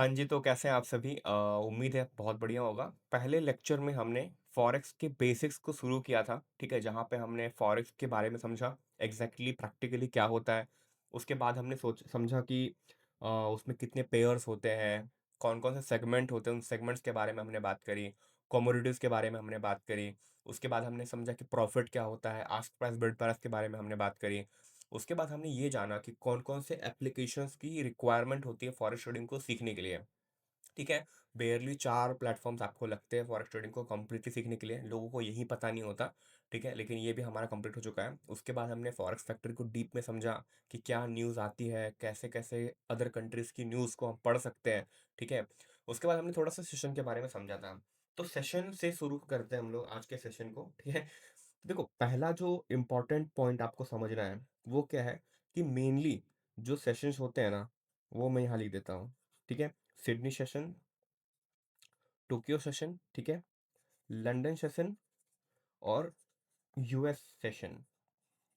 हाँ जी, तो कैसे हैं आप सभी? उम्मीद है बहुत बढ़िया होगा। पहले लेक्चर में हमने फॉरेक्स के बेसिक्स को शुरू किया था, ठीक है? जहाँ पे हमने फॉरेक्स के बारे में समझा, एग्ज़ैक्टली प्रैक्टिकली क्या होता है। उसके बाद हमने सोच समझा कि उसमें कितने पेयर्स होते हैं, कौन-कौन से सेगमेंट होते हैं, उन सेगमेंट्स के बारे में हमने बात करी, कमोडिटीज़ के बारे में हमने बात करी। उसके बाद हमने समझा कि प्रॉफ़िट क्या होता है, आस्क प्राइस, बिड प्राइस के बारे में हमने बात करी। उसके बाद हमने ये जाना कि कौन-कौन से एप्लीकेशंस की रिक्वायरमेंट होती है फॉरेक्स ट्रेडिंग को सीखने के लिए, ठीक है? बेयरली 4 प्लेटफ़ॉर्म्स आपको लगते हैं फॉरेक्स ट्रेडिंग को कंप्लीटली सीखने के लिए, लोगों को यही पता नहीं होता, ठीक है? लेकिन ये भी हमारा कंप्लीट हो चुका है। उसके बाद हमने फॉरेक्स फैक्ट्री को डीप में समझा कि क्या न्यूज़ आती है, कैसे-कैसे अदर कंट्रीज़ की न्यूज़ को हम पढ़ सकते हैं, ठीक है? उसके बाद हमने थोड़ा-सा सेशन के बारे में समझा था। तो सेशन से शुरू करते हैं हम लोग आज के सेशन को, ठीक है? देखो, पहला जो इम्पोर्टेंट पॉइंट आपको समझना है, वो क्या है कि मेनली जो सेशंस होते हैं ना, वो मैं यहाँ लिख देता हूँ, ठीक है? सिडनी सेशन, टोक्यो सेशन, ठीक है? लंदन सेशन और यूएस सेशन।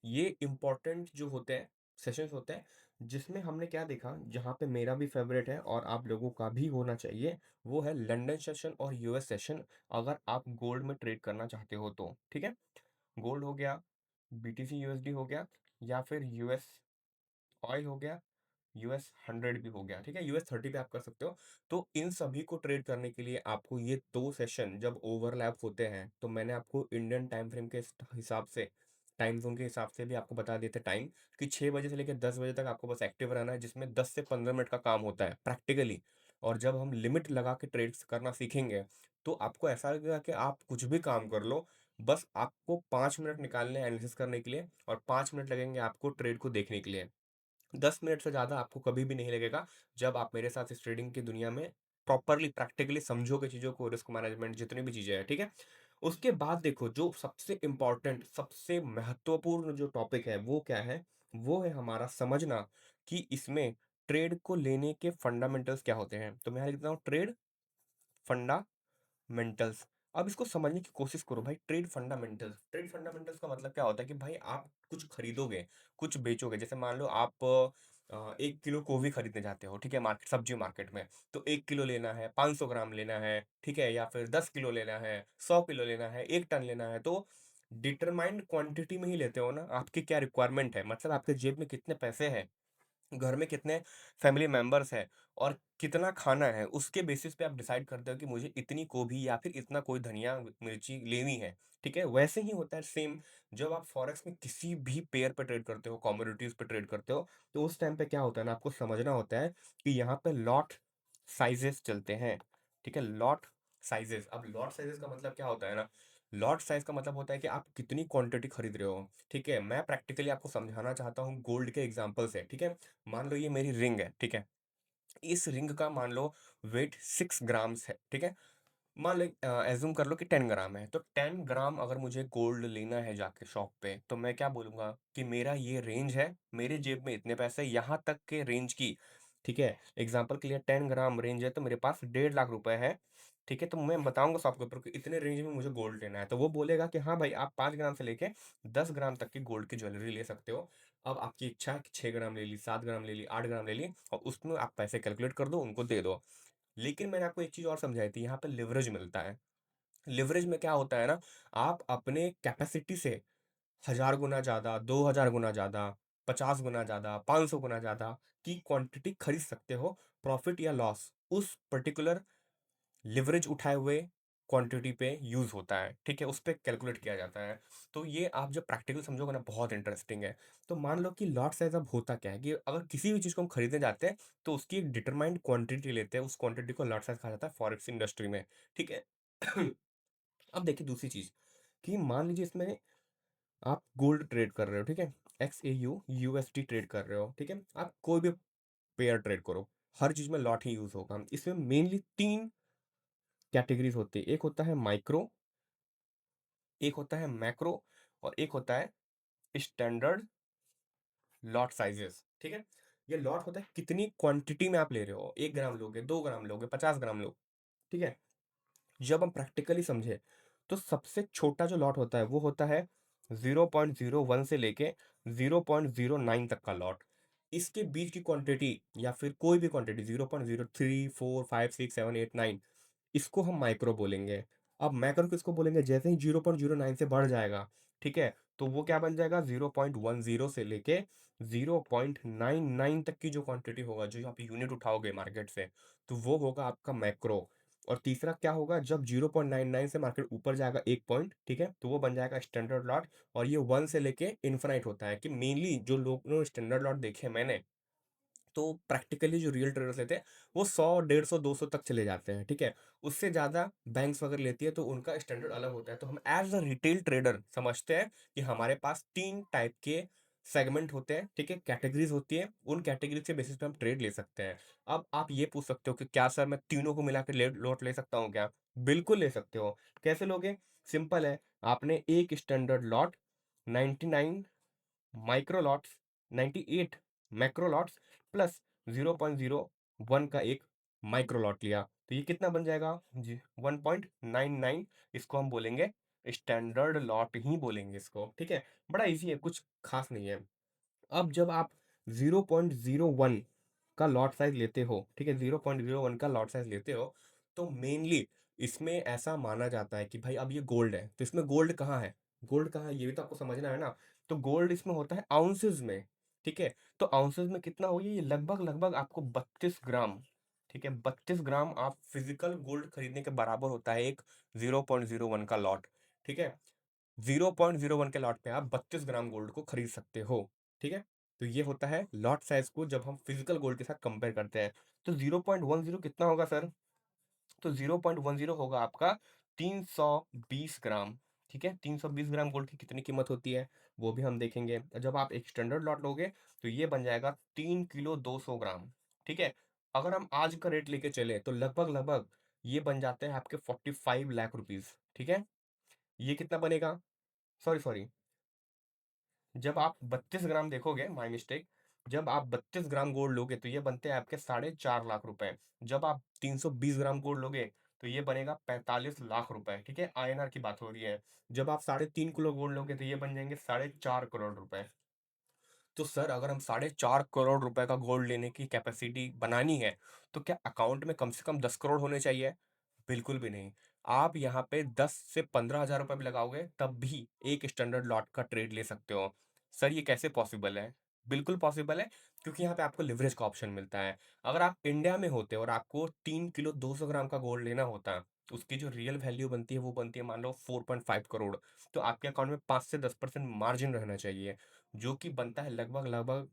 ये इम्पोर्टेंट जो होते हैं, सेशंस होते हैं, जिसमें हमने क्या देखा, जहाँ पे मेरा भी फ़ेवरेट है और आप लोगों का भी होना चाहिए, वो है लंदन सेशन और यूएस सेशन, अगर आप गोल्ड में ट्रेड करना चाहते हो तो, ठीक है? गोल्ड हो गया, बीटीसी यूएसडी हो गया या फिर यूएस ऑयल हो गया, यूएस 100 भी हो गया, ठीक है? यूएस 30 भी आप कर सकते हो। तो इन सभी को ट्रेड करने के लिए आपको ये 2 सेशन जब ओवरलैप होते हैं, तो मैंने आपको इंडियन टाइम फ्रेम के हिसाब से, टाइम ज़ोन के हिसाब से भी आपको बता देते टाइम कि 6 बजे से लेके 10 बजे तक आपको बस एक्टिव रहना है, जिसमें 10 से 15 मिनट का काम होता है प्रैक्टिकली। और जब हम लिमिट लगा के ट्रेड्स करना सीखेंगे, तो आपको ऐसा लगेगा कि आप कुछ भी काम कर लो, बस आपको 5 मिनट निकालने हैं एनालिसिस करने के लिए और 5 मिनट लगेंगे आपको ट्रेड को देखने के लिए। 10 मिनट से ज़्यादा आपको कभी भी नहीं लगेगा, जब आप मेरे साथ इस ट्रेडिंग की दुनिया में प्रॉपर्ली प्रैक्टिकली समझोगे चीज़ों को, रिस्क मैनेजमेंट जितनी भी चीज़ें हैं, ठीक है? उसके बाद देखो, जो सबसे इम्पोर्टेंट, सबसे महत्वपूर्ण जो टॉपिक है, वो क्या है? वो है हमारा समझना कि इसमें ट्रेड को लेने के फंडामेंटल्स क्या होते हैं। तो मैं यहाँ लिखता हूँ ट्रेड फंडा मेंटल्स। अब इसको समझने की कोशिश करो भाई। ट्रेड फंडामेंटल्स का मतलब क्या होता है कि भाई आप कुछ खरीदोगे, कुछ बेचोगे। जैसे मान लो आप 1 किलो गोभी खरीदने जाते हो, ठीक है? मार्केट, सब्जी मार्केट में। तो 1 किलो लेना है, 500 ग्राम लेना है, ठीक है? या फिर 10 किलो लेना है, 100 किलो लेना है, 1 टन लेना है, तो डिटरमाइंड क्वांटिटी में ही लेते हो ना। आपकी क्या रिक्वायरमेंट है, मतलब आपके जेब में कितने पैसे हैं, घर में कितने फैमिली मेंबर्स हैं और कितना खाना है, उसके बेसिस पे आप डिसाइड करते हो कि मुझे इतनी गोभी या फिर इतना कोई धनिया मिर्ची लेनी है, ठीक है? वैसे ही होता है सेम, जब आप फॉरेक्स में किसी भी पेयर पे ट्रेड करते हो, कमोडिटीज पे ट्रेड करते हो, तो उस टाइम पे क्या होता है ना, आपको समझना होता है कि यहाँ पे लॉट साइजेस चलते हैं, ठीक है? Lot sizes. अब लॉट साइजेस का मतलब क्या होता है ना, लॉट साइज का मतलब होता है कि आप कितनी क्वांटिटी खरीद रहे हो, ठीक है? मैं प्रैक्टिकली आपको समझाना चाहता हूँ गोल्ड के एग्जांपल से, ठीक है? मान लो ये मेरी रिंग है, ठीक है? इस रिंग का मान लो वेट 6 ग्राम्स है, ठीक है? मान लो एज्यूम कर लो कि 10 ग्राम है, तो 10 ग्राम अगर मुझे गोल्ड लेना है जाके शॉप पे, तो मैं क्या बोलूँगा कि मेरा ये रेंज है, मेरे जेब में इतने पैसे, यहाँ तक के रेंज की, ठीक है? एग्ज़ाम्पल के लिए 10 ग्राम रेंज है, तो मेरे पास 1.5 लाख रुपए है, ठीक है? तो मैं बताऊँगा शॉपकीपर को इतने रेंज में मुझे गोल्ड लेना है, तो वो बोलेगा कि हाँ भाई, आप 5 ग्राम से लेके 10 ग्राम तक की गोल्ड की ज्वेलरी ले सकते हो। अब आपकी इच्छा है कि 6 ग्राम ले ली, 7 ग्राम ले ली, 8 ग्राम ले ली, और उसमें आप पैसे कैलकुलेट कर दो, उनको दे दो। लेकिन मैंने आपको एक चीज़ और समझाई थी, यहाँ पे लिवरेज मिलता है। लिवरेज में क्या होता है ना, आप अपने कैपेसिटी से 1000 गुना ज़्यादा, 2000 गुना ज़्यादा, 50 गुना ज़्यादा, 500 गुना ज़्यादा की क्वांटिटी खरीद सकते हो, प्रॉफिट या लॉस उस पर्टिकुलर लिवरेज उठाए हुए क्वांटिटी पे यूज़ होता है, ठीक है? उस पे कैलकुलेट किया जाता है। तो ये आप जब प्रैक्टिकल समझोगे ना, बहुत इंटरेस्टिंग है। तो मान लो कि लॉट साइज़ अब होता क्या है कि अगर किसी भी चीज़ को हम खरीदने जाते हैं, तो उसकी एक डिटरमाइंड क्वांटिटी लेते हैं, उस क्वांटिटी को लॉट साइज़ कहा जाता है फॉरेक्स इंडस्ट्री में, ठीक है? अब देखिए दूसरी चीज़, कि मान लीजिए इसमें आप गोल्ड ट्रेड कर रहे हो, ठीक है? XAU यूएसडी ट्रेड कर रहे हो, ठीक है? आप कोई भी पेयर ट्रेड करो, हर चीज़ में लॉट ही यूज़ होगा। इसमें मेनली 3 कैटेगरीज़ होती है। एक होता है माइक्रो, एक होता है मैक्रो और एक होता है स्टैंडर्ड लॉट साइज़ेस, ठीक है? ये लॉट होता है कितनी क्वांटिटी में आप ले रहे हो, 1 ग्राम लोगे, 2 ग्राम लोगे, 50 ग्राम लोगे, ठीक है? जब हम प्रैक्टिकली समझे, तो सबसे छोटा जो लॉट होता है वो होता है 0.01 से लेके 0.09 तक का लॉट। इसके बीच की क्वांटिटी या फिर कोई भी क्वांटिटी 0.03, 4, 5, 6, 7, 8, 9, इसको हम माइक्रो बोलेंगे। अब मैक्रो किसको बोलेंगे? जैसे ही 0.09 से बढ़ जाएगा, ठीक है? तो वो क्या बन जाएगा? 0.10 से लेके 0.99 तक की जो क्वांटिटी होगा, जो आप यूनिट उठाओगे मार्केट से, तो वो होगा आपका मैक्रो। और तीसरा क्या होगा? जब 0.99 से मार्केट ऊपर जाएगा 1 पॉइंट, ठीक है? तो वो बन जाएगा स्टैंडर्ड लॉट। और ये 1 से लेके इन्फिनाइट होता है, कि मेनली जो लोग स्टैंडर्ड लॉट देखे हैं मैंने, तो प्रैक्टिकली जो रियल ट्रेडर्स लेते हैं वो 100, 150, 200 तक चले जाते हैं, ठीक है? उससे ज़्यादा बैंक्स वगैरह लेती है, तो उनका स्टैंडर्ड अलग होता है। तो हम एज अ रिटेल ट्रेडर समझते हैं कि हमारे पास 3 टाइप के सेगमेंट होते हैं, ठीक है? कैटेगरीज़ होती है, उन कैटेगरी के बेसिस पे हम ट्रेड ले सकते हैं। अब आप ये पूछ सकते हो कि क्या सर मैं तीनों को मिला के ले लॉट ले सकता हूँ क्या? बिल्कुल ले सकते हो। कैसे लोगे? सिंपल है, आपने एक standard lot, 99 micro lots, 98 macro lots plus 0.01 का एक माइक्रो लॉट लिया, तो ये कितना बन जाएगा जी? 1.99। इसको हम बोलेंगे स्टैंडर्ड लॉट ही बोलेंगे इसको, ठीक है? बड़ा इजी है, कुछ खास नहीं है। अब जब आप 0.01 का लॉट साइज लेते हो, ठीक है? 0.01 का लॉट साइज लेते हो, तो मेनली इसमें ऐसा माना जाता है कि भाई अब ये गोल्ड है, तो इसमें गोल्ड कहाँ है? गोल्ड कहाँ है, ये भी तो आपको समझना है ना। तो गोल्ड इसमें होता है आउंसेस में, ठीक है? तो आउंसेस में कितना हो गया? ये लगभग लगभग आपको 32 ग्राम, ठीक है? 32 ग्राम आप फिजिकल गोल्ड खरीदने के बराबर होता है एक 0.01 का लॉट, ठीक है? 0.01 के लॉट पे आप 32 ग्राम गोल्ड को खरीद सकते हो, ठीक है? तो ये होता है लॉट साइज को जब हम फिजिकल गोल्ड के साथ कंपेयर करते हैं। तो 0.10 कितना होगा सर? तो 0.10 होगा आपका 320 ग्राम, ठीक है? 320 ग्राम गोल्ड की कितनी कीमत होती है, वो भी हम देखेंगे। जब आप एक स्टैंडर्ड लॉट लोगे, तो ये बन जाएगा 3 किलो 200 ग्राम, ठीक है? अगर हम आज का रेट लेके चले, तो लगभग लगभग ये बन जाते हैं आपके 45 लाख रुपीज, ठीक है? ये कितना बनेगा? सॉरी सॉरी, जब आप 32 ग्राम देखोगे, माय मिस्टेक, जब आप 32 ग्राम गोल्ड लोगे, तो ये बनते हैं आपके 4.5 लाख रुपए। जब आप 320 ग्राम गोल्ड लोगे, तो ये बनेगा 45 लाख रुपए, ठीक है? आईएनआर की बात हो रही है। जब आप 3.5 किलो गोल्ड लोगे, तो ये बन जाएंगे 4.5 करोड़ रुपए। तो सर अगर हम 4.5 करोड़ रुपए का गोल्ड लेने की कैपेसिटी बनानी है, तो क्या अकाउंट में कम से कम 10 करोड़ होने चाहिए? बिल्कुल भी नहीं। आप यहाँ पे 10 से 15 हज़ार रुपए भी लगाओगे, तब भी एक स्टैंडर्ड लॉट का ट्रेड ले सकते हो। सर ये कैसे पॉसिबल है? बिल्कुल पॉसिबल है, क्योंकि यहाँ पे आपको लिवरेज का ऑप्शन मिलता है। अगर आप इंडिया में होते और आपको 3 किलो 200 ग्राम का गोल्ड लेना होता, तो उसकी जो रियल वैल्यू बनती है वो बनती है मान लो 4.5 करोड़। तो आपके अकाउंट में 5 से 10% मार्जिन रहना चाहिए, जो कि बनता है लगभग लगभग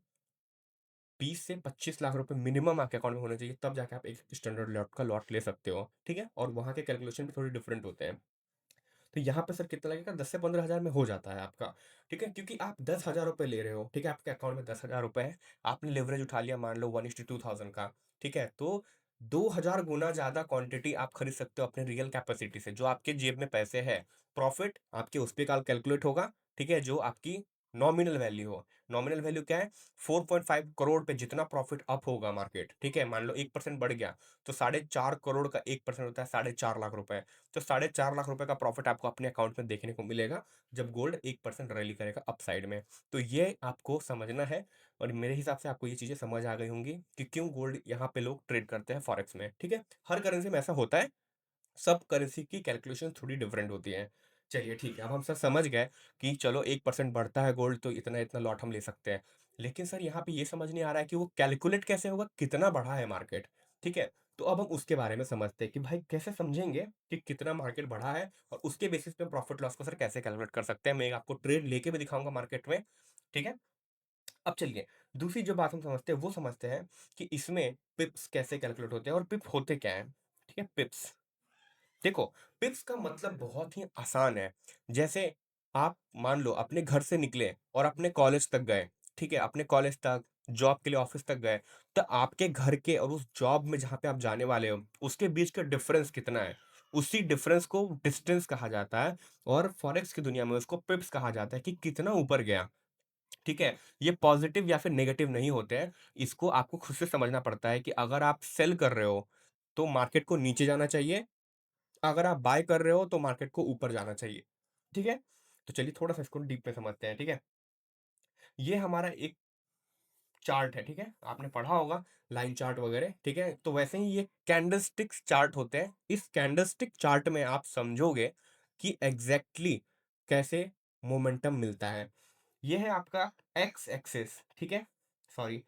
20 से 25 लाख रुपए मिनिमम आपके अकाउंट में होने चाहिए, तब जाके आप एक स्टैंडर्ड लॉट का लॉट ले सकते हो, ठीक है? और वहाँ के कैलकुलेशन भी थोड़ी डिफरेंट होते हैं। तो यहाँ पे सर कितना लगेगा? 10 से 15 हज़ार में हो जाता है आपका, ठीक है? क्योंकि आप 10 हज़ार रुपए ले रहे हो, ठीक है? आपके अकाउंट में 10 हज़ार रुपए है, आपने लिवरेज उठा लिया मान लो 1:2000 का, ठीक है? तो 2000 गुना ज्यादा क्वांटिटी आप खरीद सकते हो अपने रियल कैपेसिटी से, जो आपके जेब में पैसे है। प्रॉफिट आपके उस पे कैलकुलेट होगा, ठीक है? जो आपकी नॉमिनल वैल्यू हो। नॉमिनल वैल्यू क्या है? 4.5 करोड़ पे जितना प्रॉफिट अप होगा मार्केट, ठीक है? मान लो 1% बढ़ गया, तो 4.5 करोड़ का 1% होता है 4.5 लाख रुपए। तो 4.5 लाख रुपए का प्रॉफिट आपको अपने अकाउंट में देखने को मिलेगा, जब गोल्ड 1% रैली करेगा अपसाइड में। तो ये आपको समझना है, और मेरे हिसाब से आपको ये चीजें समझ आ गई होंगी कि क्यों गोल्ड यहाँ पे लोग ट्रेड करते हैं फॉरेक्स में, ठीक है? हर करेंसी में ऐसा होता है, सब करेंसी की कैलकुलेशन थोड़ी डिफरेंट होती है। चलिए ठीक है, अब हम सर समझ गए कि चलो 1% बढ़ता है गोल्ड, तो इतना इतना लॉट हम ले सकते हैं। लेकिन सर यहाँ पे ये समझ नहीं आ रहा है कि वो कैलकुलेट कैसे होगा, कितना बढ़ा है मार्केट, ठीक है? तो अब हम उसके बारे में समझते हैं कि भाई कैसे समझेंगे कि कितना मार्केट बढ़ा है, और उसके बेसिस पे प्रॉफिट लॉस को सर कैसे कैलकुलेट कर सकते हैं। मैं आपको ट्रेड लेके भी दिखाऊंगा मार्केट में, ठीक है? अब चलिए, दूसरी जो बात हम समझते हैं वो समझते हैं कि इसमें पिप्स कैसे कैलकुलेट होते हैं और पिप होते क्या है, ठीक है? पिप्स, देखो, पिप्स का मतलब बहुत ही आसान है। जैसे आप मान लो अपने घर से निकले और अपने कॉलेज तक गए, ठीक है? अपने कॉलेज तक, जॉब के लिए ऑफिस तक गए, तो आपके घर के और उस जॉब में जहाँ पे आप जाने वाले हो, उसके बीच का डिफरेंस कितना है? उसी डिफरेंस को डिस्टेंस कहा जाता है, और फॉरेक्स की दुनिया में उसको पिप्स कहा जाता है कि कितना ऊपर गया, ठीक है? ये पॉजिटिव या फिर नेगेटिव नहीं होते हैं, इसको आपको खुद से समझना पड़ता है कि अगर आप सेल कर रहे हो, तो मार्केट को नीचे जाना चाहिए, अगर आप बाय कर रहे हो तो मार्केट को ऊपर जाना चाहिए, ठीक है? तो चलिए थोड़ा सा इसको डीप में समझते हैं, ठीक है? ये हमारा एक चार्ट है, ठीक है? आपने पढ़ा होगा लाइन चार्ट वगैरह, ठीक है? तो वैसे ही ये कैंडलस्टिक्स चार्ट होते हैं। इस कैंडलस्टिक चार्ट में आप समझोगे कि एग्जैक्टली कैसे मोमेंटम मिलता है। ये है आपका एक्स एक्सिस, ठीक है? सॉरी,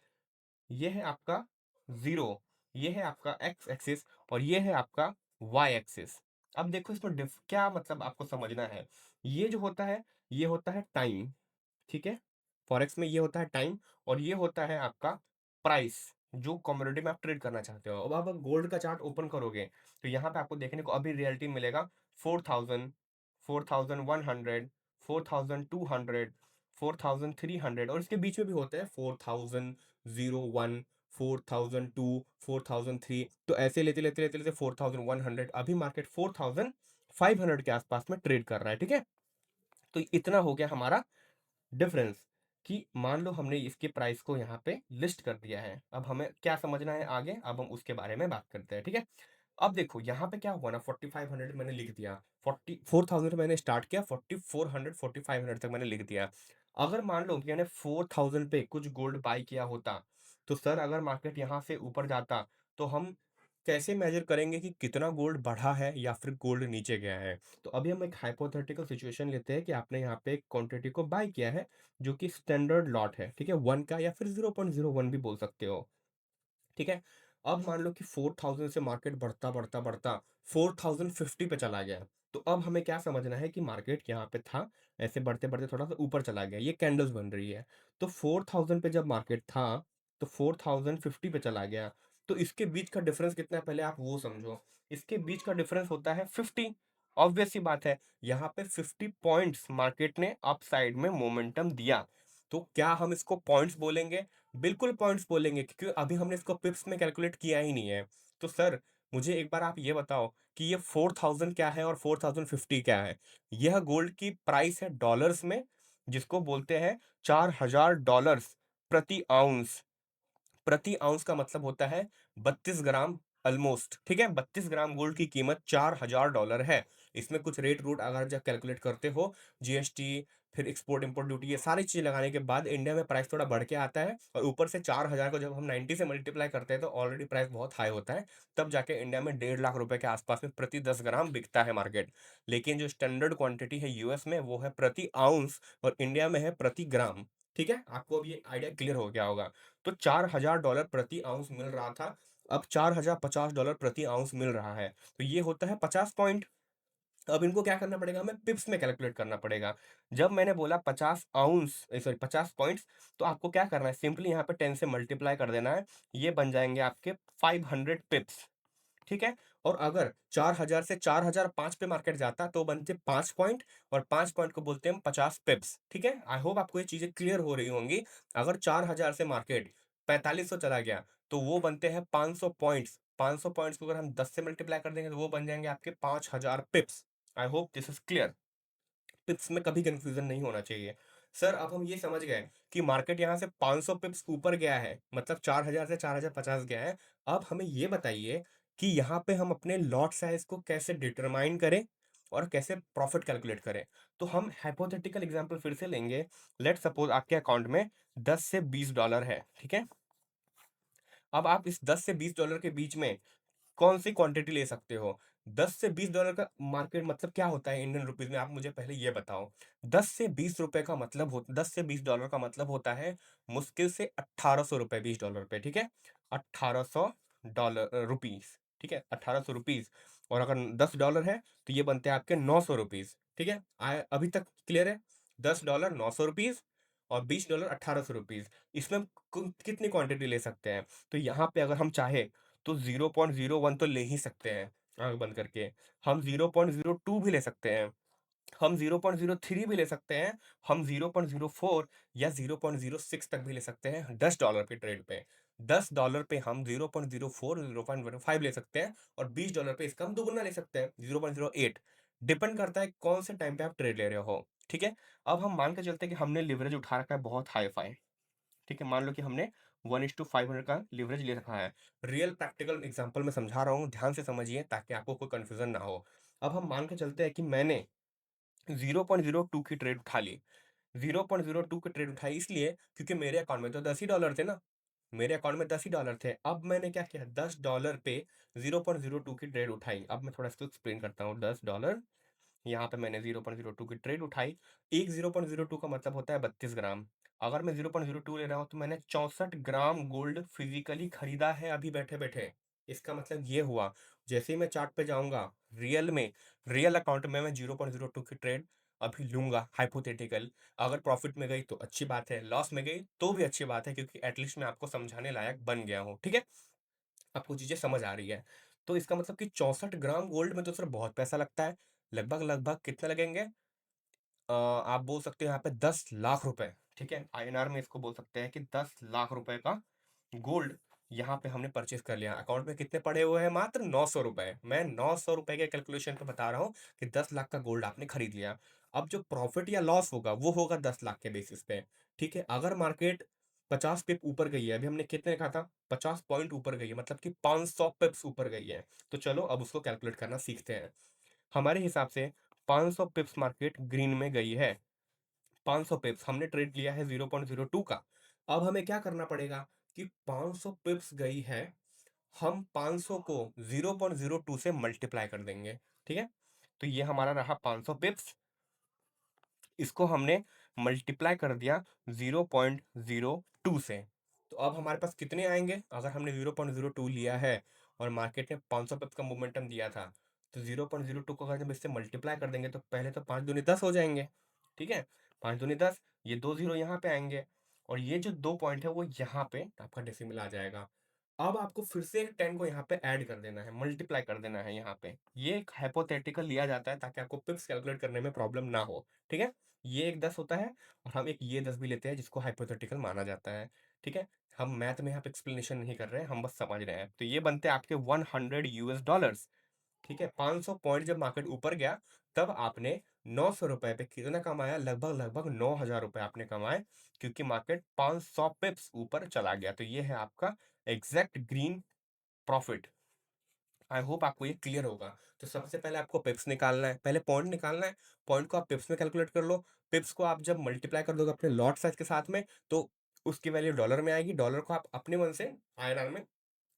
ये है आपका जीरो, ये है आपका एक्स एक्सिस और ये है आपका वाई एक्सिस। अब देखो इसमें क्या मतलब आपको समझना है। ये जो होता है, ये होता है टाइम, ठीक है? फॉरेक्स में ये होता है टाइम और ये होता है आपका प्राइस, जो कमोडिटी में आप ट्रेड करना चाहते हो। अब आप गोल्ड का चार्ट ओपन करोगे तो यहाँ पे आपको देखने को अभी रियलिटी मिलेगा 4000, 4100, 4200, 4300 और इसके बीच में भी होते हैं 4001, 4002, 4003। तो ऐसे लेते लेते लेते लेते 4100, अभी मार्केट 4500 के आसपास में ट्रेड कर रहा है, ठीक है? तो इतना हो गया हमारा डिफरेंस कि मान लो हमने इसके प्राइस को यहाँ पे लिस्ट कर दिया है। अब हमें क्या समझना है आगे, अब हम उसके बारे में बात करते हैं, ठीक है? अब देखो यहाँ पे क्या हुआ ना, 4500 मैंने लिख दिया, 4000 मैंने स्टार्ट किया, 4400 4500 तक मैंने लिख दिया। अगर मान लो कि मैंने 4000 पे कुछ गोल्ड बाई किया होता, तो सर अगर मार्केट यहाँ से ऊपर जाता तो हम कैसे मेजर करेंगे कि कितना गोल्ड बढ़ा है या फिर गोल्ड नीचे गया है। तो अभी हम एक हाइपोथेटिकल सिचुएशन लेते हैं कि आपने यहाँ पे एक क्वांटिटी को बाय किया है जो कि स्टैंडर्ड लॉट है, ठीक है? 1 का या फिर 0.01 भी बोल सकते हो, ठीक है? अब मान लो कि 4000 से मार्केट बढ़ता बढ़ता बढ़ता 4050 पे चला गया। तो अब हमें क्या समझना है कि मार्केट यहाँ पे था, ऐसे बढ़ते बढ़ते थोड़ा सा ऊपर चला गया, ये कैंडल्स बन रही है। तो 4000 पे जब मार्केट था तो 4050 पे चला गया। तो इसके बीच का डिफरेंस कितना है पहले आप वो समझो। इसके बीच का डिफरेंस होता है 50। ऑब्वियस सी बात है, यहाँ पे 50 पॉइंट्स मार्केट ने अप साइड में मोमेंटम दिया। तो क्या हम इसको पॉइंट्स बोलेंगे? बिल्कुल पॉइंट्स बोलेंगे, क्योंकि अभी हमने इसको पिप्स में कैलकुलेट किया ही नहीं है। तो सर मुझे एक बार आप ये बताओ कि ये 4000 क्या है और 4050 क्या है? यह गोल्ड की प्राइस है डॉलर्स में, जिसको बोलते हैं $4000 प्रति आउंस। प्रति आउंस का मतलब होता है 32 ग्राम ऑलमोस्ट, ठीक है? 32 ग्राम गोल्ड की कीमत $4000 है। इसमें कुछ रेट रूट अगर जब कैलकुलेट करते हो, जीएसटी, फिर एक्सपोर्ट इंपोर्ट ड्यूटी, ये सारी चीजें लगाने के बाद इंडिया में प्राइस थोड़ा बढ़ के आता है और ऊपर से 4000 को जब हम 90 से मल्टीप्लाई करते हैं तो ऑलरेडी प्राइस बहुत हाई होता है। तब जाके इंडिया में 1.5 लाख रुपए के आसपास में प्रति 10 ग्राम बिकता है मार्केट। लेकिन जो स्टैंडर्ड क्वांटिटी है यूएस में वो है प्रति आउंस और इंडिया में है प्रति ग्राम, ठीक है? आपको अब ये आइडिया क्लियर हो गया होगा। तो $4000 प्रति आउंस मिल रहा था, अब $4050 प्रति आउंस मिल रहा है। तो ये होता है 50 पॉइंट। अब इनको क्या करना पड़ेगा, हमें पिप्स में कैलकुलेट करना पड़ेगा। जब मैंने बोला 50 आउंस, सॉरी 50 पॉइंट्स, तो आपको क्या करना है, सिंपली यहाँ पे 10 से मल्टीप्लाई कर देना है। ये बन जाएंगे आपके 500 पिप्स, ठीक है? और अगर 4000 से 4005 पे मार्केट जाता तो बनते 5 पॉइंट और 5 पॉइंट को बोलते हैं हम 50 पिप्स, ठीक है? आई होप आपको ये चीजें क्लियर हो रही होंगी। अगर 4000 से मार्केट 4500 चला गया तो वो बनते हैं 500 पॉइंट्स। 500 पॉइंट्स को अगर हम 10 से मल्टीप्लाई कर देंगे तो वो बन जाएंगे आपके 5000 पिप्स। I hope this is clear. पिप्स में कभी कंफ्यूजन नहीं होना चाहिए। सर अब हम ये समझ गए कि मार्केट यहाँ से 500 पिप्स ऊपर गया है, मतलब 4000 से 4050 गया है। अब हमें ये बताइए कि यहाँ पे हम अपने लॉट साइज को कैसे डिटरमाइन करें और कैसे प्रॉफिट कैलकुलेट करें। तो हम हाइपोथेटिकल एग्जांपल फिर से लेंगे। लेट सपोज आपके अकाउंट में 10 से $20 है, ठीक है? अब आप इस 10 से $20 के बीच में कौन सी क्वांटिटी ले सकते हो? 10 से $20 का मार्केट मतलब क्या होता है इंडियन रुपीज में, आप मुझे पहले ये बताओ। 10 से 20 रुपए का मतलब हो 10 से $20 का मतलब होता है मुश्किल से 1800 रुपए, $20 पे, ठीक है? 1800 रुपीज, ठीक है? 1800 रुपीज। और अगर $10 है तो ये बनते हैं आपके 900 रुपीज, ठीक है? आए अभी तक क्लियर है? $10 900 रुपीज और $20 1800 रुपीज। इसमें हम कितनी क्वांटिटी ले सकते हैं? तो यहाँ पे अगर हम चाहे तो 0.01 तो ले ही सकते हैं आँख बंद करके। हम 0.02 भी ले सकते हैं, हम 0.03 भी ले सकते हैं, हम 0.04 या 0.06 तक भी ले सकते हैं $10 के ट्रेड पे। $10 पे हम 0.04, 0.05 ले सकते हैं और $20 पे इसका हम दुगुना ले सकते हैं, 0.08। डिपेंड करता है कौन से टाइम पे आप ट्रेड ले रहे हो, ठीक है? अब हम मान के चलते हैं कि हमने लिवरेज उठा रखा है बहुत हाई-फाई। ठीक है, मान लो कि हमने 1:500 का लीवरेज ले रखा है। रियल प्रैक्टिकल एग्जांपल में समझा रहा हूँ, ध्यान से समझिए ताकि आपको कोई कंफ्यूजन ना हो। अब हम मान के चलते हैं कि मैंने 0.02 की ट्रेड उठा ली। 0.02 के ट्रेड उठाई इसलिए क्योंकि मेरे अकाउंट में तो $10 ही थे ना। मेरे अकाउंट में $10 ही थे। अब मैंने क्या किया, $10 पे 0.02 की ट्रेड उठाई। अब मैं थोड़ा इसको एक्सप्लेन करता हूँ। $10, यहाँ पे मैंने 0.02 की ट्रेड उठाई। एक 0.02 का मतलब होता है 32 ग्राम। अगर मैं 0.02 ले रहा हूँ तो मैंने 64 ग्राम गोल्ड फिजिकली खरीदा है अभी बैठे बैठे। इसका मतलब ये हुआ, जैसे ही मैं चार्ट पे जाऊंगा, रियल में, रियल अकाउंट में मैं 0.02 की ट्रेड अभी लूंगा हाइपोथेटिकल। अगर प्रॉफिट में गई तो अच्छी बात है, लॉस में गई तो भी अच्छी बात है, क्योंकि एटलीस्ट मैं आपको समझाने लायक बन गया हूँ। ठीक है, आपको चीजें समझ आ रही है। तो इसका मतलब कि 64 ग्राम गोल्ड में तो सिर्फ बहुत पैसा लगता है। लगभग लगभग कितने लगेंगे, आप बोल सकते हो यहाँ पे 10 लाख रुपए। ठीक है, आईएनआर में इसको बोल सकते हैं कि 10 लाख रुपए का गोल्ड यहाँ पे हमने परचेज कर लिया। अकाउंट में कितने पड़े हुए हैं, मात्र 900 रुपए। मैं 900 रुपए के कैलकुलेशन पे बता रहा हूँ कि 10 लाख का गोल्ड आपने खरीद लिया। अब जो प्रॉफिट या लॉस होगा वो होगा 10 लाख के बेसिस पे। ठीक है, अगर मार्केट 50 पिप ऊपर गई है, अभी हमने कितने कहा था, 50 पॉइंट ऊपर गई है, मतलब कि 500 पिप्स ऊपर गई है। तो चलो अब उसको कैलकुलेट करना सीखते हैं। हमारे हिसाब से 500 पिप्स मार्केट ग्रीन में गई है। 500 पिप्स हमने ट्रेड लिया है 0.02 का। अब हमें क्या करना पड़ेगा कि 500 पिप्स गई है, हम 500 को 0.02 से मल्टीप्लाई कर देंगे। ठीक है, तो ये हमारा रहा 500 पिप्स। इसको हमने मल्टीप्लाई कर दिया 0.02 से। तो अब हमारे पास कितने आएंगे, अगर हमने 0.02 लिया है और मार्केट ने 500 पिप का मोमेंटम दिया था, तो 0.02 को अगर जब इससे मल्टीप्लाई कर देंगे तो पहले तो 5 दूनी 10 हो जाएंगे। ठीक है, 5 दूनी 10, ये 2 जीरो यहाँ पे आएंगे, और ये जो 2 पॉइंट है वो यहाँ पे आपका डेसिमल आ जाएगा। अब आपको फिर से एक 10 को यहाँ पे ऐड कर देना है, मल्टीप्लाई कर देना है यहाँ पे। ये एक हाइपोथेटिकल लिया जाता है ताकि आपको पिप्स कैलकुलेट करने में प्रॉब्लम ना हो। ठीक है, ये एक 10 होता है, और हम एक ये 10 भी लेते हैं जिसको हाइपोथेटिकल माना जाता है। ठीक है, हम मैथ में यहाँ पे एक्सप्लेनेशन नहीं कर रहे हैं, हम बस समझ रहे हैं। तो ये बनते हैं आपके 100 US डॉलर्स। ठीक है, 500 पॉइंट जब मार्केट ऊपर गया, तब आपने 900 रुपए पे कितना कमाया, लगभग लगभग 9,000 रुपए आपने कमाए, क्योंकि मार्केट 500 पिप्स ऊपर चला गया। तो ये है आपका exact green profit. I hope आपको ये क्लियर होगा। तो सबसे पहले आपको पिप्स निकालना है, पहले पॉइंट निकालना है। पॉइंट को आप पिप्स में कैलकुलेट कर लो। पिप्स को आप जब मल्टीप्लाई कर दोगे अपने लॉट साइज के साथ में, तो उसकी वैल्यू डॉलर में आएगी। डॉलर को आप अपने मन से आईएनआर में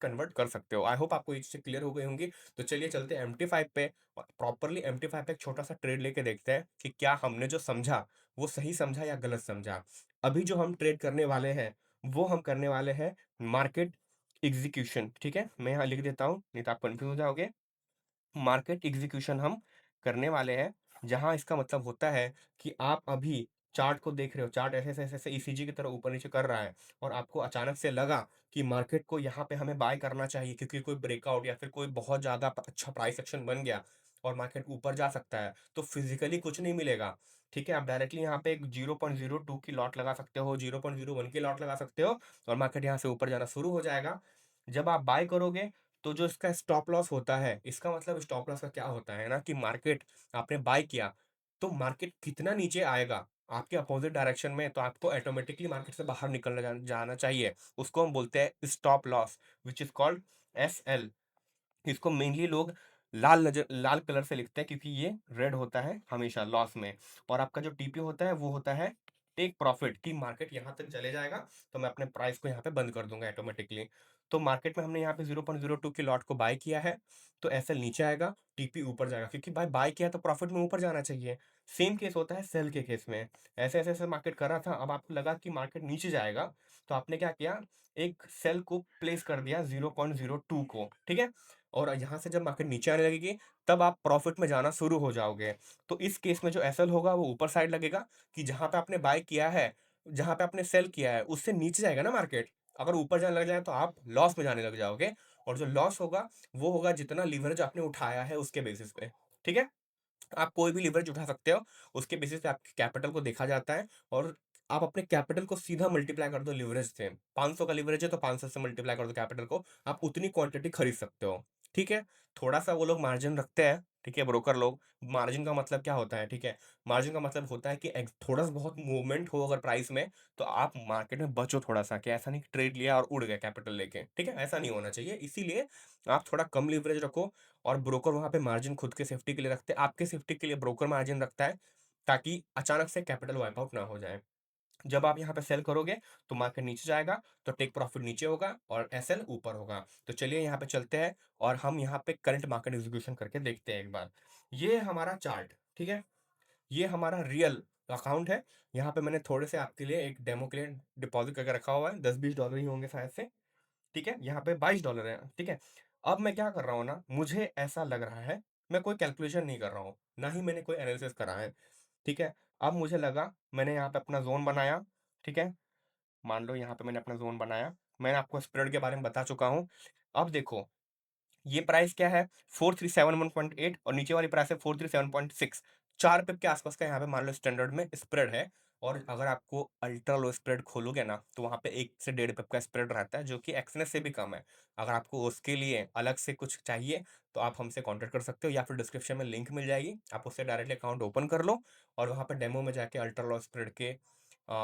कन्वर्ट कर सकते हो। आई होप आपको ये चीज़ें क्लियर हो गई होंगी। तो चलिए चलते हैं MT5 पे, और प्रॉपरली MT5 पे एक छोटा सा ट्रेड लेके देखते हैं कि क्या हमने जो समझा वो सही समझा या गलत समझा। अभी जो हम ट्रेड करने वाले हैं वो हम करने वाले हैं मार्केट एग्जीक्यूशन। ठीक है, मैं यहाँ लिख देता हूँ, नहीं तो आप कंफ्यूज हो जाओगे। मार्केट एग्जीक्यूशन हम करने वाले हैं, जहां इसका मतलब होता है कि आप अभी चार्ट को देख रहे हो, चार्ट ऐसे ऐसे ऐसे ईसीजी की तरह ऊपर नीचे कर रहा है, और आपको अचानक से लगा कि मार्केट को यहाँ पे हमें बाय करना चाहिए, क्योंकि कोई ब्रेकआउट या फिर कोई बहुत ज़्यादा अच्छा प्राइस एक्शन बन गया और मार्केट ऊपर जा सकता है। तो फिजिकली कुछ नहीं मिलेगा। ठीक है, आप डायरेक्टली यहाँ पे एक 0.02 की लॉट लगा सकते हो, 0.01 की लॉट लगा सकते हो, और मार्केट यहाँ से ऊपर जाना शुरू हो जाएगा। जब आप बाय करोगे तो जो इसका स्टॉप लॉस होता है, इसका मतलब स्टॉप लॉस का क्या होता है ना, कि मार्केट आपने बाय किया तो मार्केट कितना नीचे आएगा आपके अपोजिट डायरेक्शन में, तो आपको ऑटोमेटिकली मार्केट से बाहर निकलना जाना चाहिए। उसको हम बोलते हैं stop loss, which is called SL। इसको मेनली लोग लाल कलर से लिखते हैं, क्योंकि ये रेड होता है हमेशा लॉस में। और आपका जो TP होता है वो होता है टेक प्रॉफिट, कि मार्केट यहाँ तक चले जाएगा तो मैं अपने प्राइस को यहाँ पे बंद कर दूंगा ऑटोमेटिकली। तो मार्केट में हमने यहाँ पे 0.02 की लॉट को बाय किया है, तो ऐसे नीचे आएगा, TP ऊपर जाएगा, क्योंकि भाई बाय किया तो प्रॉफिट में ऊपर जाना चाहिए। सेम केस होता है सेल के केस में। ऐसे ऐसे ऐसे मार्केट कर रहा था, अब आपको लगा कि मार्केट नीचे जाएगा, तो आपने क्या किया, एक सेल को प्लेस कर दिया 0.02 को। ठीक है, और यहाँ से जब मार्केट नीचे आने लगेगी तब आप प्रॉफिट में जाना शुरू हो जाओगे। तो इस केस में जो एसएल होगा वो ऊपर साइड लगेगा, कि जहाँ पे आपने बाय किया है, जहाँ पे आपने सेल किया है उससे नीचे जाएगा ना मार्केट। अगर ऊपर जाने लग जाए तो आप लॉस में जाने लग जाओगे, और जो लॉस होगा वो होगा जितना लीवरेज आपने उठाया है उसके बेसिस पे। ठीक है, आप कोई भी लीवरेज उठा सकते हो, उसके बेसिस पे आपके कैपिटल को देखा जाता है, और आप अपने कैपिटल को सीधा मल्टीप्लाई कर दो लीवरेज से। 500 का लीवरेज है तो 500 से मल्टीप्लाई कर दो कैपिटल को, आप उतनी क्वांटिटी खरीद सकते हो। ठीक है, थोड़ा सा वो लोग मार्जिन रखते हैं। ठीक है, ब्रोकर लोग। मार्जिन का मतलब क्या होता है, ठीक है, मार्जिन का मतलब होता है कि थोड़ा सा बहुत मूवमेंट हो अगर प्राइस में, तो आप मार्केट में बचो थोड़ा सा, कि ऐसा नहीं ट्रेड लिया और उड़ गया कैपिटल लेके। ठीक है, ऐसा नहीं होना चाहिए, इसीलिए आप थोड़ा कम लीवरेज रखो। और ब्रोकर वहाँ पे मार्जिन खुद के सेफ्टी के लिए रखते हैं, आपके सेफ्टी के लिए ब्रोकर मार्जिन रखता है। ताकि अचानक से कैपिटल वाइप आउट ना हो जाए। जब आप यहाँ पे सेल करोगे तो मार्केट नीचे जाएगा, तो टेक प्रॉफिट नीचे होगा और एसएल ऊपर होगा। तो चलिए यहाँ पे चलते हैं और हम यहाँ पे करंट मार्केट एग्जीक्यूशन करके देखते हैं एक बार। ये हमारा चार्ट, ठीक है? ये हमारा रियल अकाउंट है। यहाँ पे मैंने थोड़े से आपके लिए एक डेमो के लिए डिपॉजिट करके रखा हुआ है, 10-20 डॉलर ही होंगे शायद से, ठीक है? यहाँ पे 22 डॉलर है, ठीक है? अब मैं क्या कर रहा हूँ ना, मुझे ऐसा लग रहा है, मैं कोई कैलकुलेशन नहीं कर रहा हूँ, ना ही मैंने कोई एनालिसिस करा है, ठीक है? अब मुझे लगा, मैंने यहाँ पे अपना ज़ोन बनाया, ठीक है? मान लो यहाँ पे मैंने अपना ज़ोन बनाया, मैंने आपको स्प्रेड के बारे में बता चुका हूँ। अब देखो, ये प्राइस क्या है? 4371.8 और नीचे वाली प्राइस है 437.6। 4 पिप के आसपास का यहाँ पे मान लो स्टैंडर्ड में स्प्रेड है। और अगर आपको अल्ट्रा लो स्प्रेड खोलोगे ना, तो वहाँ पे 1 से 1.5 पिप का स्प्रेड रहता है, जो कि एक्सनेस से भी कम है। अगर आपको उसके लिए अलग से कुछ चाहिए, तो आप हमसे कॉन्टैक्ट कर सकते हो, या फिर डिस्क्रिप्शन में लिंक मिल जाएगी, आप उससे डायरेक्टली अकाउंट ओपन कर लो और वहाँ पे डेमो में जाके अल्ट्रा लो स्प्रेड के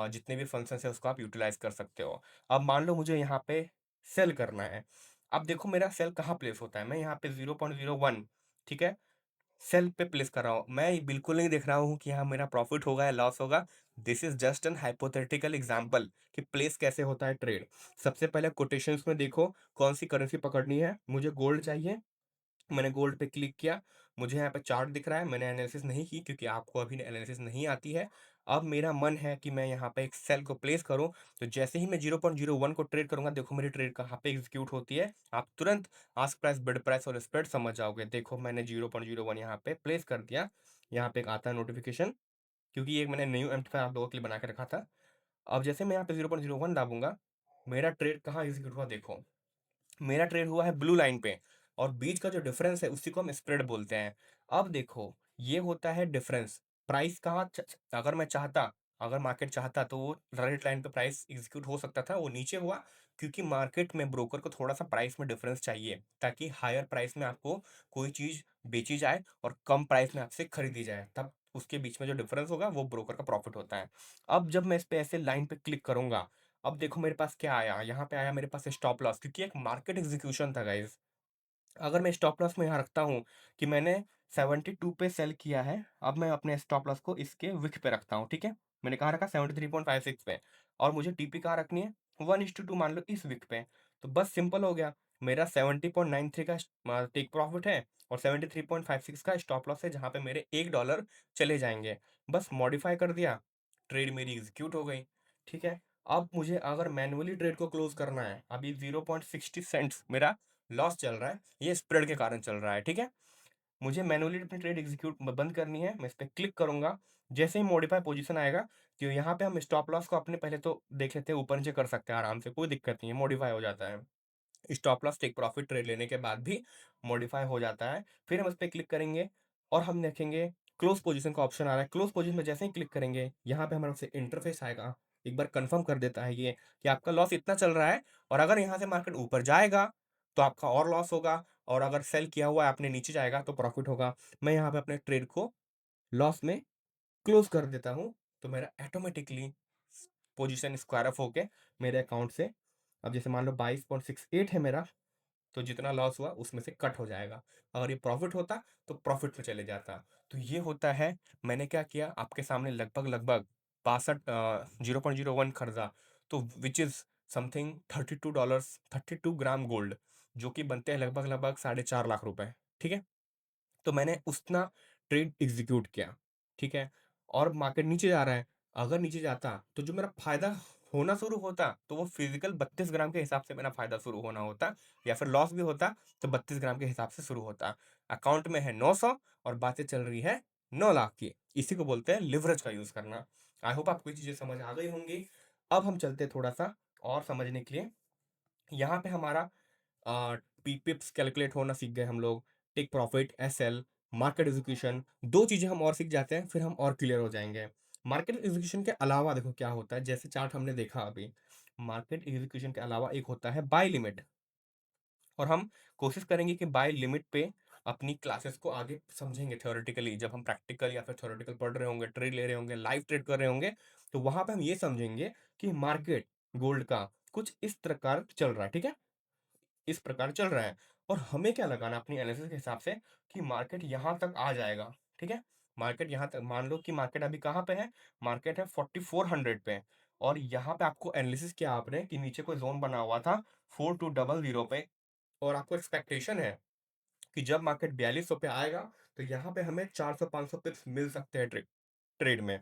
जितने भी फंक्शंस है उसको आप यूटिलाइज़ कर सकते हो। अब मान लो मुझे यहाँ पे सेल करना है। अब देखो मेरा सेल कहाँ प्लेस होता है, मैं यहाँ पे 0.01, ठीक है, सेल पे प्लेस कर रहा हूँ। मैं बिल्कुल नहीं देख रहा हूँ कि यहाँ मेरा प्रॉफिट होगा या लॉस होगा। This is just an hypothetical example कि प्लेस कैसे होता है ट्रेड। सबसे पहले कोटेशंस में देखो कौन सी करेंसी पकड़नी है। मुझे गोल्ड चाहिए, मैंने गोल्ड पे क्लिक किया, मुझे यहाँ पे चार्ट दिख रहा है, मैंने एनालिसिस नहीं की क्योंकि आपको अभी एनालिसिस नहीं आती है। अब मेरा मन है कि मैं यहाँ पे एक सेल को प्लेस करूँ, तो जैसे ही मैं 0.01 को ट्रेड करूँगा, देखो मेरी ट्रेड कहाँ पे एग्जीक्यूट होती है, आप तुरंत आस्क प्राइस, बिड प्राइस और स्प्रेड समझ जाओगे। देखो मैंने 0.01 यहाँ पे प्लेस कर दिया, यहाँ पे एक आता है नोटिफिकेशन, क्योंकि ये मैंने न्यू एम्प्लीफायर आप लोगों के लिए बना के रखा था। अब जैसे मैं यहाँ पे 0.01 दाबूंगा, मेरा ट्रेड कहाँ एग्जीक्यूट हुआ देखो, मेरा ट्रेड हुआ है ब्लू लाइन पे, और बीच का जो डिफरेंस है उसी को हम स्प्रेड बोलते हैं। अब देखो, ये होता है डिफरेंस। प्राइस कहाँ अगर मैं चाहता, अगर मार्केट चाहता तो वो रेड लाइन पे प्राइस एग्जीक्यूट हो सकता था, वो नीचे हुआ क्योंकि मार्केट में ब्रोकर को थोड़ा सा प्राइस में डिफरेंस चाहिए, ताकि हायर प्राइस में आपको कोई चीज बेची जाए और कम प्राइस में आपसे खरीदी जाए, तब उसके बीच में जो डिफरेंस होगा वो ब्रोकर का प्रॉफिट होता है। अब जब मैं इस पे ऐसे लाइन पे क्लिक करूंगा, अब देखो मेरे पास क्या आया, यहाँ पे आया मेरे पास स्टॉप लॉस, क्योंकि एक मार्केट एग्जीक्यूशन था गाइस। अगर मैं स्टॉप लॉस में यहाँ रखता हूँ कि मैंने 72 पे सेल किया है, अब मैं अपने स्टॉप लॉस को इसके विक पे रखता हूँ, ठीक है? मैंने कहाँ रखा? 73.56 पे। और मुझे टीपी कहाँ रखनी है? 1:2 मान लो इस विक पे। तो बस सिंपल हो गया, मेरा 70.93 का टेक प्रॉफिट है और 73.56 का स्टॉप लॉस है, जहाँ पे मेरे $1 चले जाएंगे। बस मॉडिफाई कर दिया, ट्रेड मेरी एग्जीक्यूट हो गई, ठीक है? अब मुझे अगर मैनुअली ट्रेड को क्लोज करना है, अभी 0.60 सेंट्स मेरा लॉस चल रहा है, ये स्प्रेड के कारण चल रहा है, ठीक है? मुझे मैनुअली अपनी ट्रेड एग्जीक्यूट बंद करनी है, मैं इस पे क्लिक करूंगा। जैसे ही मॉडिफाई पोजीशन आएगा, तो यहाँ पे हम स्टॉप लॉस को अपने पहले तो देख लेते हैं, ऊपर नीचे कर सकते हैं आराम से, कोई दिक्कत नहीं है, मॉडिफाई हो जाता है। Stop loss take profit trade लेने के बाद भी मॉडिफाई हो जाता है। फिर हम इस पे क्लिक करेंगे और हम देखेंगे क्लोज पोजीशन का ऑप्शन आ रहा है। क्लोज पोजीशन में जैसे ही क्लिक करेंगे, यहाँ पे हमारे से इंटरफेस आएगा, एक बार कंफर्म कर देता है ये कि आपका लॉस इतना चल रहा है, और अगर यहाँ से मार्केट ऊपर जाएगा तो आपका और लॉस होगा, और अगर सेल किया हुआ है आपने नीचे जाएगा तो प्रॉफिट होगा। मैं यहाँ पे अपने ट्रेड को लॉस में क्लोज कर देता हूँ, तो मेरा ऑटोमेटिकली पोजीशन स्क्वायर ऑफ होके मेरे अकाउंट से, अब जैसे मान लो 22.68 है मेरा, तो जितना लॉस हुआ उसमें से कट हो जाएगा। अगर ये प्रॉफिट होता तो प्रॉफिट में चले जाता। तो ये होता है, मैंने क्या किया, आपके सामने लगभग लगभग 0.01 खरीदा, तो which is something $32, 32 gram gold, जो कि बनते हैं लगभग लगभग 4.5 लाख रुपए, ठीक है? तो मैंने उतना ट्रेड एग्जीक्यूट किया, ठीक है? और मार्केट नीचे जा रहा है, अगर नीचे जाता तो जो मेरा फायदा होना शुरू होता, तो वो फिजिकल 32 ग्राम के हिसाब से मेरा फायदा शुरू होना होता, या फिर लॉस भी होता तो 32 ग्राम के हिसाब से शुरू होता। अकाउंट में है 900 और बातें चल रही है 9 लाख की। इसी को बोलते हैं लिवरेज का यूज करना। आई होप आपको ये चीजें समझ आ गई होंगी। अब हम चलते हैं थोड़ा सा और समझने के लिए। यहाँ पे हमारा पिप्स कैलकुलेट होना सीख गए हम लोग, take profit, SL, market execution, दो चीजें हम और सीख जाते हैं, फिर हम और क्लियर हो जाएंगे। मार्केट एग्जीक्यूशन के अलावा देखो क्या होता है, जैसे चार्ट हमने देखा अभी, मार्केट एग्जीक्यूशन के अलावा एक होता है बाय लिमिट, और हम कोशिश करेंगे कि बाय लिमिट पे अपनी क्लासेस को आगे समझेंगे थ्योरेटिकली। जब हम प्रैक्टिकल या फिर थ्योरेटिकल पढ़ रहे होंगे, ट्रेड ले रहे होंगे, लाइव ट्रेड कर रहे होंगे, तो वहां पे हम ये समझेंगे कि मार्केट गोल्ड का कुछ इस प्रकार चल रहा है, ठीक है? इस प्रकार चल रहा है, और हमें क्या लगाना अपनी एनालिसिस के हिसाब से कि मार्केट यहाँ तक आ जाएगा, ठीक है? मार्केट यहाँ तक मान लो कि मार्केट अभी कहाँ पे है? मार्केट है 4400 पे और यहाँ पे आपको एनालिसिस किया आपने कि नीचे कोई ज़ोन बना हुआ था 4200 पे और आपको एक्सपेक्टेशन है कि जब मार्केट 4200 पे आएगा, तो यहाँ पे हमें 400-500 पिप्स मिल सकते हैं ट्रेड में।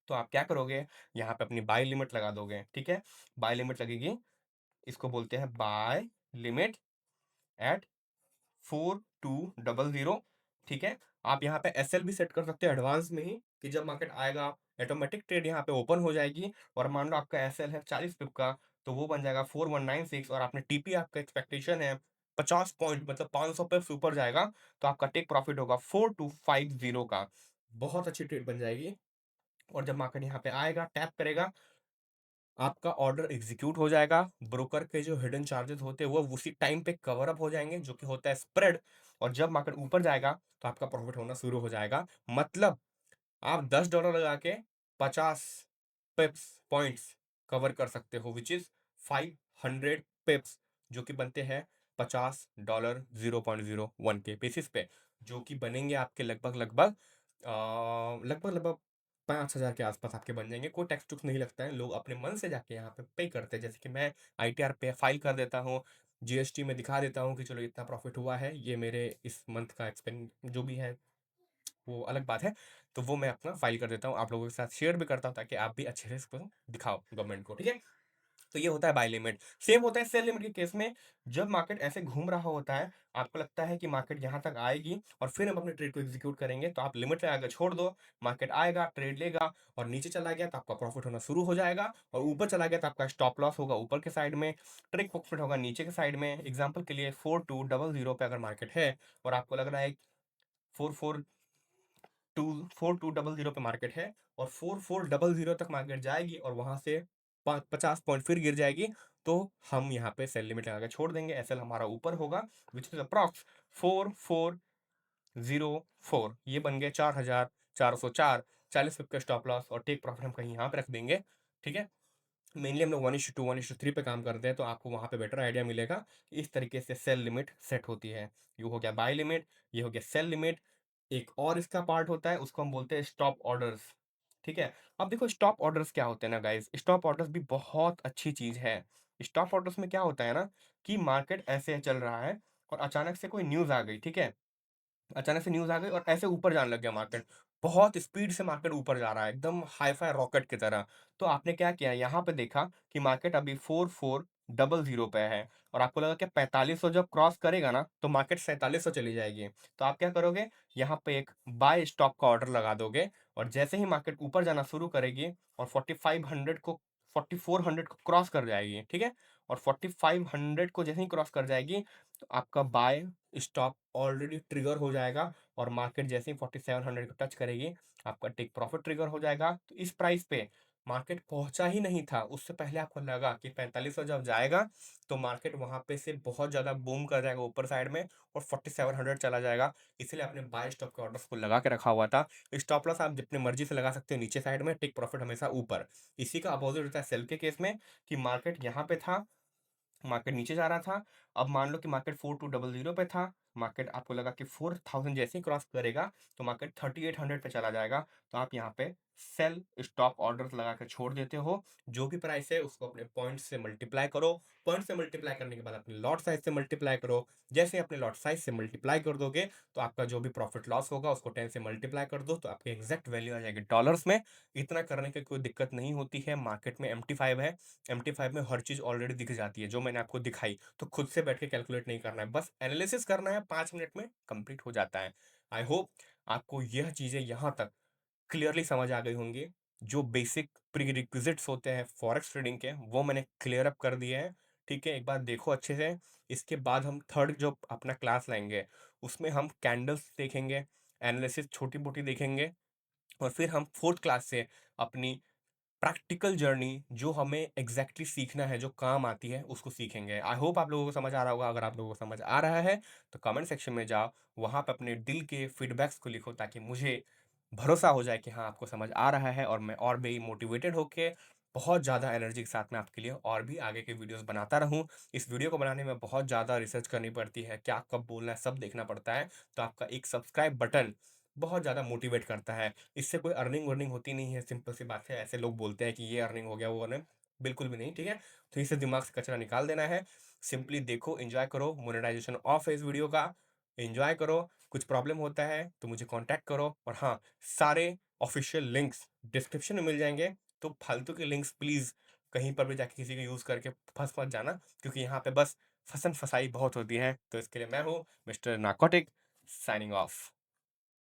तो आप क्या करोगे? यहाँ पे अपनी बाय लिमिट लगा दोगे, ठीक है? बाय लिमिट लगेगी, इसको बोलते हैं बाय लिमिट एट 4200, ठीक है? आप यहाँ पे एसएल भी सेट कर सकते हो एडवांस में ही कि जब मार्केट आएगा, ऑटोमेटिक ट्रेड यहाँ पे ओपन हो जाएगी और मान लो आपका एसएल है 40 पिप का, तो वो बन जाएगा 4196 और आपने टीपी आपका एक्सपेक्टेशन है 50 पॉइंट मतलब 500 पिप्स ऊपर जाएगा, तो आपका टेक प्रॉफिट होगा 4250 का। बहुत अच्छी ट्रेड बन जाएगी और जब मार्केट यहाँ पे आएगा, टैप करेगा, आपका ऑर्डर एग्जीक्यूट हो जाएगा, ब्रोकर के जो हिडन चार्जेस होते हैं वो उसी टाइम पे कवर अप हो जाएँगे, जो कि होता है स्प्रेड और जब मार्केट ऊपर जाएगा, तो आपका प्रॉफिट होना शुरू हो जाएगा। मतलब आप $10 लगा के 50 पिप्स पॉइंट्स कवर कर सकते हो व्हिच इज़ 500 पिप्स जो कि बनते हैं $50 0.01 के बेसिस पे, जो कि बनेंगे आपके लगभग-लगभग 5,000 के आस-पास आपके बन जाएँगे। कोई टैक्स टूक्स नहीं लगता है, लोग अपने मन से जाके यहाँ पे पे करते हैं। जैसे कि मैं आईटीआर पे फाइल कर देता हूँ, जीएसटी में दिखा देता हूँ कि चलो इतना प्रॉफिट हुआ है, ये मेरे इस मंथ का एक्सपेन जो भी है वो अलग बात है। तो वो मैं अपना फाइल कर देता हूँ, आप लोगों के साथ शेयर भी करता हूँ ताकि आप भी अच्छे से इसको दिखाओ गवर्नमेंट को, ठीक है? तो ये होता है बाय लिमिट। सेम होता है सेल लिमिट के केस में, जब मार्केट ऐसे घूम रहा होता है, आपको लगता है कि मार्केट यहाँ तक आएगी और फिर हम अपने ट्रेड को एग्जीक्यूट करेंगे, तो आप लिमिट लगा के छोड़ दो, मार्केट आएगा, ट्रेड लेगा और नीचे चला गया तो आपका प्रॉफिट होना शुरू हो जाएगा और ऊपर चला गया तो आपका स्टॉप लॉस होगा ऊपर के साइड में, ट्रेड प्रॉफिट होगा नीचे के साइड में। एग्जांपल के लिए 4200 पे अगर मार्केट है और आपको लग रहा है 44 टू 4200 पे मार्केट है और 4400 तक मार्केट जाएगी और वहां से 50 पॉइंट फिर गिर जाएगी, तो हम यहाँ पे सेल लिमिट लगा के छोड़ देंगे, एसएल हमारा ऊपर होगा विच इज अप्रॉक्स 4404। ये बन गए 4404, 40 पिप का स्टॉप लॉस और टेक प्रॉफिट हम कहीं यहाँ पे रख देंगे, ठीक है? मेनली हम लोग 1:2 1:3 पे काम करते हैं, तो आपको वहाँ पे बेटर आइडिया मिलेगा कि इस तरीके से सेल लिमिट सेट होती है। ये हो गया बाय लिमिट, ये हो गया सेल लिमिट। एक और इसका पार्ट होता है, उसको हम बोलते हैं स्टॉप ऑर्डर्स, ठीक है? अब देखो स्टॉप ऑर्डर्स क्या होते हैं ना गाइस, स्टॉप ऑर्डर्स भी बहुत अच्छी चीज़ है। स्टॉप ऑर्डर्स में क्या होता है ना कि मार्केट ऐसे चल रहा है और अचानक से कोई न्यूज़ आ गई, ठीक है? अचानक से न्यूज़ आ गई और ऐसे ऊपर जाने लग गया मार्केट। बहुत स्पीड से मार्केट ऊपर जा रहा है, एकदम हाई-फाई रॉकेट की तरह। तो आपने क्या किया, यहाँ पे देखा कि मार्केट अभी 4400 पे है और आपको लगा कि 4500 जब क्रॉस करेगा ना, तो मार्केट 4700 चली जाएगी। तो आप क्या करोगे, यहाँ पे एक बाय स्टॉप का ऑर्डर लगा दोगे और जैसे ही मार्केट ऊपर जाना शुरू करेगी और 4400 को क्रॉस कर जाएगी, ठीक है? और 4500 को जैसे ही क्रॉस कर जाएगी, तो आपका बाय स्टॉप ऑलरेडी ट्रिगर हो जाएगा और मार्केट जैसे ही 4700 को टच करेगी, आपका टेक प्रॉफिट ट्रिगर हो जाएगा। तो इस प्राइस पे मार्केट पहुंचा ही नहीं था, उससे पहले आपको लगा कि 4500 जब जाएगा, तो मार्केट वहां पे से बहुत ज्यादा बूम कर जाएगा ऊपर साइड में और 4700 चला जाएगा। इसलिए आपने बाय स्टॉप के ऑर्डर्स को लगा के रखा हुआ था। स्टॉप लॉस आप जितनी मर्जी से लगा सकते हो नीचे साइड में, टेक प्रॉफिट हमेशा ऊपर। इसी का अपोजिट होता है सेल के केस में कि मार्केट यहाँ पे था, मार्केट नीचे जा रहा था। अब मान लो कि मार्केट 4200 पे था, मार्केट आपको लगा कि 4000 जैसे ही क्रॉस करेगा, तो मार्केट 3800 पे चला जाएगा। तो आप यहाँ पे सेल स्टॉप ऑर्डर्स लगा के छोड़ देते हो। जो भी प्राइस है उसको अपने पॉइंट से मल्टीप्लाई करो। पॉइंट से मल्टीप्लाई करने के बाद अपने लॉट साइज से मल्टीप्लाई करो। जैसे अपने लॉट साइज से मल्टीप्लाई कर दोगे, तो आपका जो भी प्रॉफिट लॉस होगा उसको 10 से मल्टीप्लाई कर दो, तो आपकी एग्जैक्ट वैल्यू आ जाएगी डॉलर्स में। इतना करने की कोई दिक्कत नहीं होती है। मार्केट में MT5 है, MT5 में हर चीज़ ऑलरेडी दिख जाती है, जो मैंने आपको दिखाई। तो खुद से बैठ के कैलकुलेट नहीं करना है, बस एनालिसिस करना है, 5 मिनट में कंप्लीट हो जाता है। आई होप आपको यह चीज़ें यहाँ तक क्लियरली समझ आ गई होंगी। जो बेसिक प्रीरिक्विजिट्स होते हैं फॉरेक्स ट्रेडिंग के, वो मैंने क्लियर अप कर दिए हैं, ठीक है? एक बार देखो अच्छे से। इसके बाद हम थर्ड जो अपना क्लास लाएँगे, उसमें हम कैंडल्स देखेंगे, एनालिसिस छोटी-मोटी देखेंगे और फिर हम फोर्थ क्लास से अपनी प्रैक्टिकल जर्नी जो हमें एग्जैक्टली सीखना है, जो काम आती है, उसको सीखेंगे। आई होप आप लोगों को समझ आ रहा होगा। अगर आप लोगों को समझ आ रहा है, तो कमेंट सेक्शन में जाओ, वहाँ पे अपने दिल के फीडबैक्स को लिखो ताकि मुझे भरोसा हो जाए कि हाँ, आपको समझ आ रहा है और मैं और भी मोटिवेटेड होके बहुत ज़्यादा एनर्जी के साथ में आपके लिए और भी आगे के वीडियोज़ बनाता रहूँ। इस वीडियो को बनाने में बहुत ज़्यादा रिसर्च करनी पड़ती है, क्या कब बोलना है, सब देखना पड़ता है। तो आपका एक सब्सक्राइब बटन बहुत ज़्यादा मोटिवेट करता है। इससे कोई अर्निंग-वर्निंग होती नहीं है, सिंपल सी बात है। ऐसे लोग बोलते हैं कि ये अर्निंग हो गया, वो अर्निंग, बिल्कुल भी नहीं, ठीक है? तो इसे दिमाग से कचरा निकाल देना है। सिंपली देखो, एन्जॉय करो, मोनेटाइज़ेशन ऑफ है इस वीडियो का, एन्जॉय करो। कुछ प्रॉब्लम होता है तो मुझे कॉन्टैक्ट करो, और हाँ, सारे ऑफ़िशियल लिंक्स डिस्क्रिप्शन में मिल जाएँगे, तो फालतू के लिंक्स प्लीज़ कहीं पर भी जाके किसी को यूज़ करके फँस मत जाना, क्योंकि यहाँ पे बस फसन-फसाई बहुत होती है। तो इसके लिए मैं हूँ मिस्टर नार्कोटिक, साइनिंग ऑफ।